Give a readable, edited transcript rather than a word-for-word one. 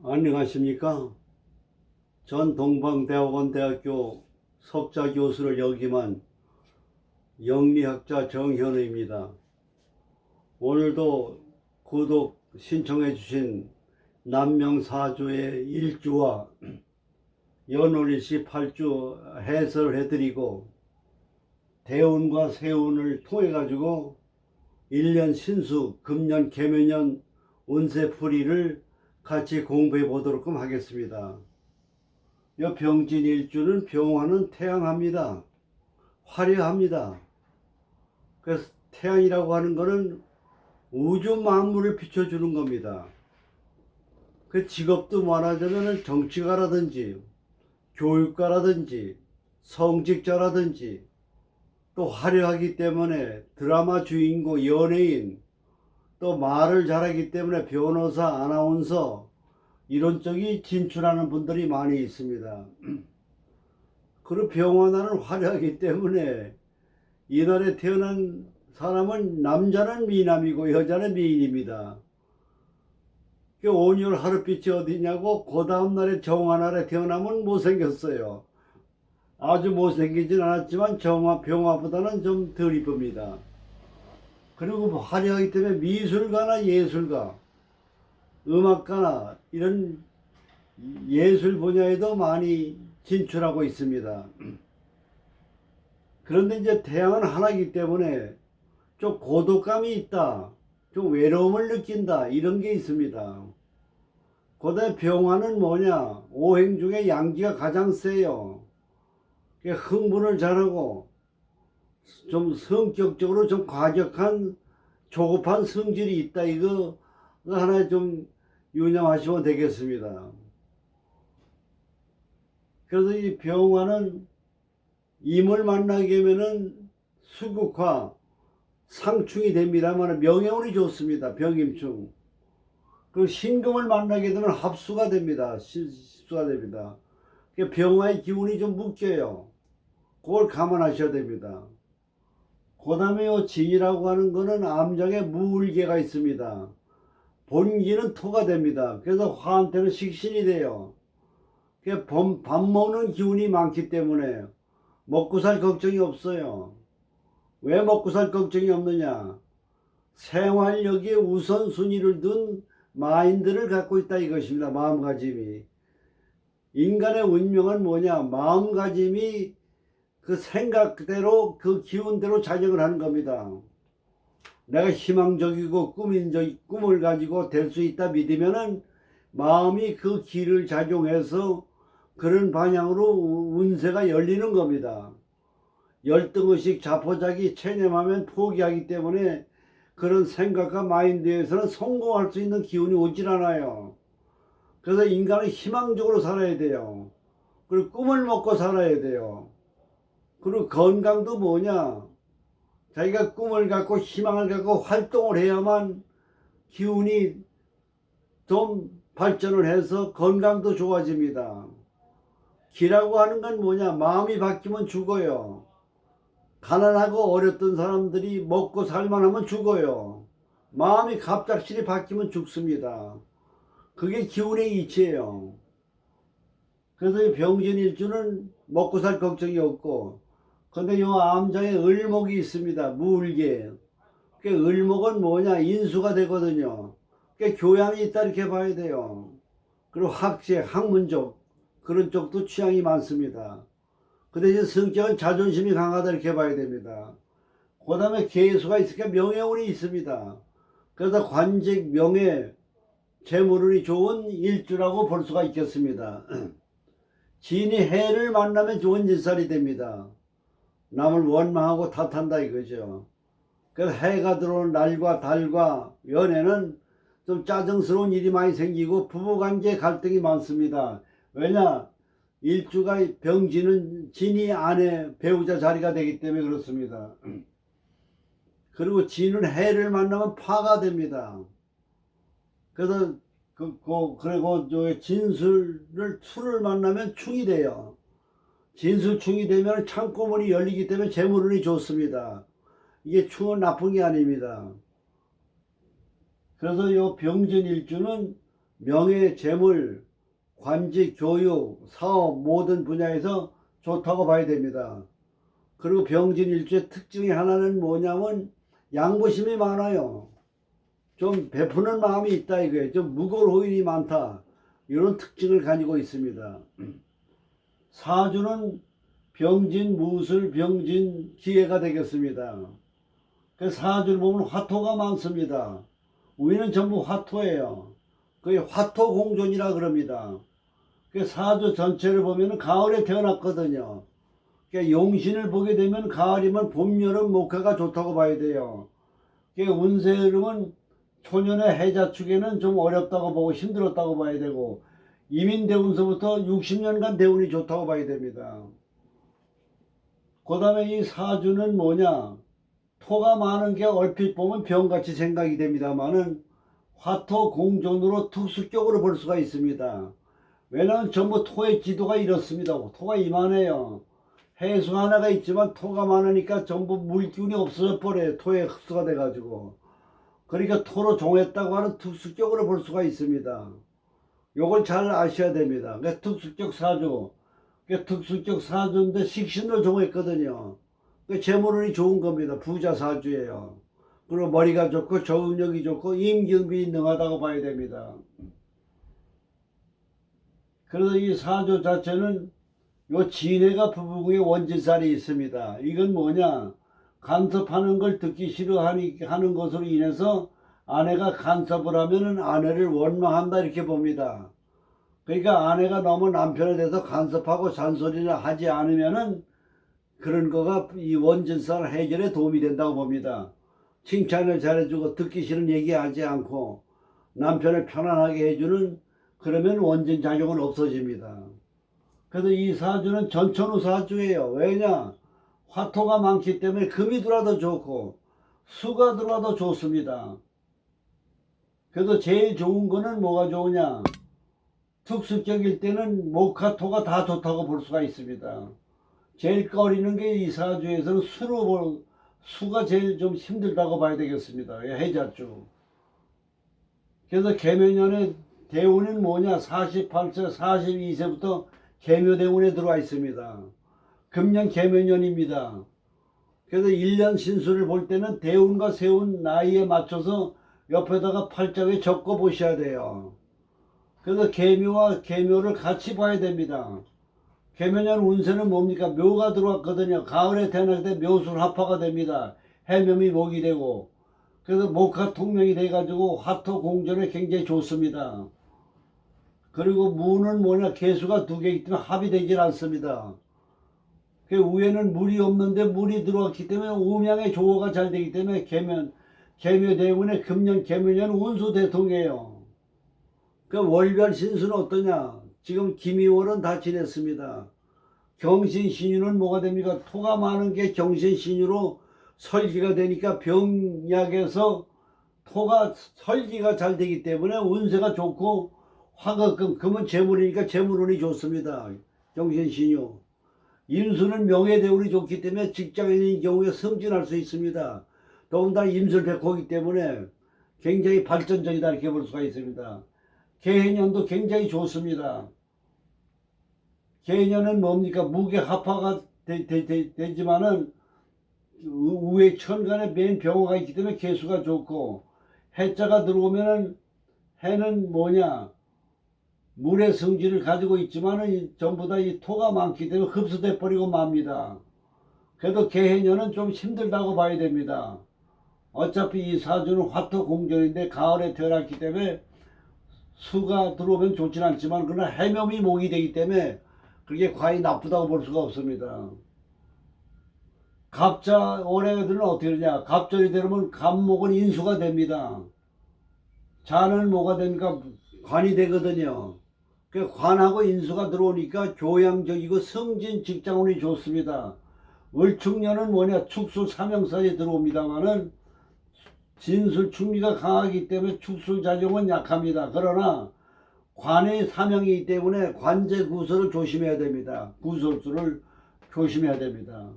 안녕하십니까? 전 동방대학원 석좌 교수를 역임한 영리학자 정현우입니다. 오늘도 구독 신청해 주신 남명사주의 일주와 연월일시 8주 해설을 해드리고 대운과 세운을 통해 가지고 1년 신수 금년 개묘년 운세풀이를 같이 공부해 보도록 하겠습니다. 이 병진일주는 병화는 태양합니다. 화려합니다. 그래서 태양이라고 하는 것은 우주 만물을 비춰주는 겁니다. 그 직업도 말하자면 정치가라든지 교육가라든지 성직자라든지 또 화려하기 때문에 드라마 주인공, 연예인, 또 말을 잘하기 때문에 변호사, 아나운서 이런 쪽이 진출하는 분들이 많이 있습니다. 그리고 병화나는 화려하기 때문에 이날에 태어난 사람은 남자는 미남이고 여자는 미인입니다. 온열 하룻빛이 어디냐고 그 다음날에 정화날에 태어나면 못생겼어요. 아주 못생기진 않았지만 병화보다는 좀 덜 이쁩니다. 그리고 화려하기 때문에 미술가나 예술가, 음악가나 이런 예술 분야에도 많이 진출하고 있습니다. 그런데 이제 태양은 하나이기 때문에 좀 고독감이 있다, 좀 외로움을 느낀다, 이런 게 있습니다. 그다음에 병화는 뭐냐? 오행 중에 양지가 가장 세요. 흥분을 잘하고 좀 성격적으로 좀 과격한 조급한 성질이 있다. 이거 하나 좀 유념하시면 되겠습니다. 그래서 이 병화는 임을 만나게 되면은 수국화, 상충이 됩니다만 명예운이 좋습니다. 병임충. 그 신금을 만나게 되면 합수가 됩니다. 합수가 됩니다. 병화의 기운이 좀 묶여요. 그걸 감안하셔야 됩니다. 그 다음에 진이라고 하는 거는 암장에 무울계가 있습니다. 본기는 토가 됩니다. 그래서 화한테는 식신이 돼요. 밥 먹는 기운이 많기 때문에 먹고 살 걱정이 없어요. 왜 먹고 살 걱정이 없느냐? 생활력에 우선순위를 둔 마인드를 갖고 있다 이것입니다. 마음가짐이. 인간의 운명은 뭐냐? 마음가짐이 그 생각대로 그 기운대로 작용을 하는 겁니다. 내가 희망적이고 꿈을 가지고 될 수 있다 믿으면은 마음이 그 길을 작용해서 그런 방향으로 운세가 열리는 겁니다. 열등의식, 자포자기, 체념하면 포기하기 때문에 그런 생각과 마인드에서는 성공할 수 있는 기운이 오질 않아요. 그래서 인간은 희망적으로 살아야 돼요. 그리고 꿈을 먹고 살아야 돼요. 그리고 건강도 뭐냐? 자기가 꿈을 갖고 희망을 갖고 활동을 해야만 기운이 좀 발전을 해서 건강도 좋아집니다. 기라고 하는 건 뭐냐? 마음이 바뀌면 죽어요. 가난하고 어렸던 사람들이 먹고 살만하면 죽어요. 마음이 갑작스레 바뀌면 죽습니다. 그게 기운의 이치예요. 그래서 병진일주는 먹고 살 걱정이 없고, 근데 요 암장에 을목이 있습니다. 무을계. 을목은 뭐냐? 인수가 되거든요. 교양이 있다 이렇게 봐야 돼요. 그리고 학식, 학문적 그런 쪽도 취향이 많습니다. 그 대신 성격은 자존심이 강하다 이렇게 봐야 됩니다. 그 다음에 계수가 있으니까 명예운이 있습니다. 그래서 관직, 명예, 재물운이 좋은 일주라고 볼 수가 있겠습니다. 진이 해를 만나면 좋은 일살이 됩니다. 남을 원망하고 탓한다 이거죠. 그래서 해가 들어오는 날과 달과 연애는 좀 짜증스러운 일이 많이 생기고 부부관계 갈등이 많습니다. 왜냐? 일주가 병지는 진이 아내 배우자 자리가 되기 때문에 그렇습니다. 그리고 진은 해를 만나면 파가 됩니다. 그래서 그리고 진술을 수를 만나면 충이 돼요. 진술충이 되면 창고문이 열리기 때문에 재물운이 좋습니다. 이게 충은 나쁜 게 아닙니다. 그래서 요 병진일주는 명예, 재물, 관직, 교육, 사업 모든 분야에서 좋다고 봐야 됩니다. 그리고 병진일주의 특징이 하나는 뭐냐면 양보심이 많아요. 좀 베푸는 마음이 있다 이거예요. 좀 무거울 호인이 많다. 이런 특징을 가지고 있습니다. 사주는 병진, 무술, 병진, 기회가 되겠습니다. 그 사주를 보면 화토가 많습니다. 우리는 전부 화토예요. 그게 화토공존이라 그럽니다. 그 사주 전체를 보면 가을에 태어났거든요. 그러니까 용신을 보게 되면 가을이면 봄, 여름, 목화가 좋다고 봐야 돼요. 그러니까 운세 흐름은 초년의 해자축에는 좀 어렵다고 보고 힘들었다고 봐야 되고 이민대운서부터 60년간 대운이 좋다고 봐야 됩니다. 그 다음에 이 사주는 뭐냐? 토가 많은 게 얼핏 보면 병같이 생각이 됩니다만은 화토 공존으로 특수격으로 볼 수가 있습니다. 왜냐하면 전부 토의 지도가 이렇습니다. 토가 이만해요. 해수 하나가 있지만 토가 많으니까 전부 물기운이 없어져 버려요. 토에 흡수가 돼가지고. 그러니까 토로 종했다고 하는 특수격으로 볼 수가 있습니다. 요걸 잘 아셔야 됩니다. 그러니까 특수격 사주. 그러니까 특수격 사주인데 식신으로 종했거든요. 그러니까 재물운이 좋은 겁니다. 부자 사주예요. 그리고 머리가 좋고 저음력이 좋고 임기응변이 능하다고 봐야 됩니다. 그래서 이 사주 자체는 요 진해가 부부궁에 원진살이 있습니다. 이건 뭐냐? 간섭하는 걸 듣기 싫어하는 것으로 인해서 아내가 간섭을 하면은 아내를 원망한다 이렇게 봅니다. 그러니까 아내가 너무 남편에 대해서 간섭하고 잔소리를 하지 않으면은 그런 거가 이 원진살 해결에 도움이 된다고 봅니다. 칭찬을 잘해주고 듣기 싫은 얘기하지 않고 남편을 편안하게 해주는 그러면 원진 작용은 없어집니다. 그래서 이 사주는 전천후 사주예요. 왜냐? 화토가 많기 때문에 금이 들어와도 좋고 수가 들어와도 좋습니다. 그래서 제일 좋은 거는 뭐가 좋으냐? 특수격일 때는 목화토가 다 좋다고 볼 수가 있습니다. 제일 꺼리는 게 이 사주에서는 수가 제일 좀 힘들다고 봐야 되겠습니다. 해자주. 그래서 계묘년에 대운은 뭐냐? 48세, 42세부터 계묘대운에 들어와 있습니다. 금년 계묘년입니다. 그래서 1년 신수를 볼 때는 대운과 세운 나이에 맞춰서 옆에다가 팔자에 적어 보셔야 돼요. 그래서 계묘와 계묘를 같이 봐야 됩니다. 계묘년 운세는 뭡니까? 묘가 들어왔거든요. 가을에 태어날 때 묘술 합화가 됩니다. 해묘이 목이 되고. 그래서 목화 통명이 돼가지고 화토 공전에 굉장히 좋습니다. 그리고 무는 뭐냐? 개수가 두 개이기 때문에 합이 되질 않습니다. 그 위에는 물이 없는데 물이 들어왔기 때문에 음양의 조화가 잘 되기 때문에 계묘 대운에 금년 계묘년 운수 대통이에요. 그 월별 신수는 어떠냐? 지금 김이월은 다 지냈습니다. 경신신유는 뭐가 됩니까? 토가 많은 게 경신신유로 설기가 되니까 병약에서 토가 설기가 잘 되기 때문에 운세가 좋고 화가 금은 재물이니까 재물운이 좋습니다. 경신신유. 임수는 명예대운이 좋기 때문에 직장인인 경우에 승진할 수 있습니다. 더군다나 임술백호이기 때문에 굉장히 발전적이다 이렇게 볼 수가 있습니다. 개해년도 굉장히 좋습니다. 개해년은 뭡니까? 무게합화가 되지만은 우에 천간에 맨 병화가 있기 때문에 개수가 좋고 해자가 들어오면은 해는 뭐냐? 물의 성질을 가지고 있지만은 전부 다 이 토가 많기 때문에 흡수돼 버리고 맙니다. 그래도 개해년은 좀 힘들다고 봐야 됩니다. 어차피 이 사주는 화토 공전인데 가을에 태어났기 때문에 수가 들어오면 좋진 않지만 그러나 해묘이 목이 되기 때문에 그게 과히 나쁘다고 볼 수가 없습니다. 갑자 올해들은 어떻게 되냐? 갑절이 되면 갑목은 인수가 됩니다. 자는 뭐가 됩니까? 관이 되거든요. 그 관하고 인수가 들어오니까 교양적이고 승진 직장운이 좋습니다. 을축년은 뭐냐? 축술 삼형살이 들어옵니다만은 진술 충미가 강하기 때문에 축술 작용은 약합니다. 그러나 관의 사명이기 때문에 관제 구설을 조심해야 됩니다. 구설수를 조심해야 됩니다.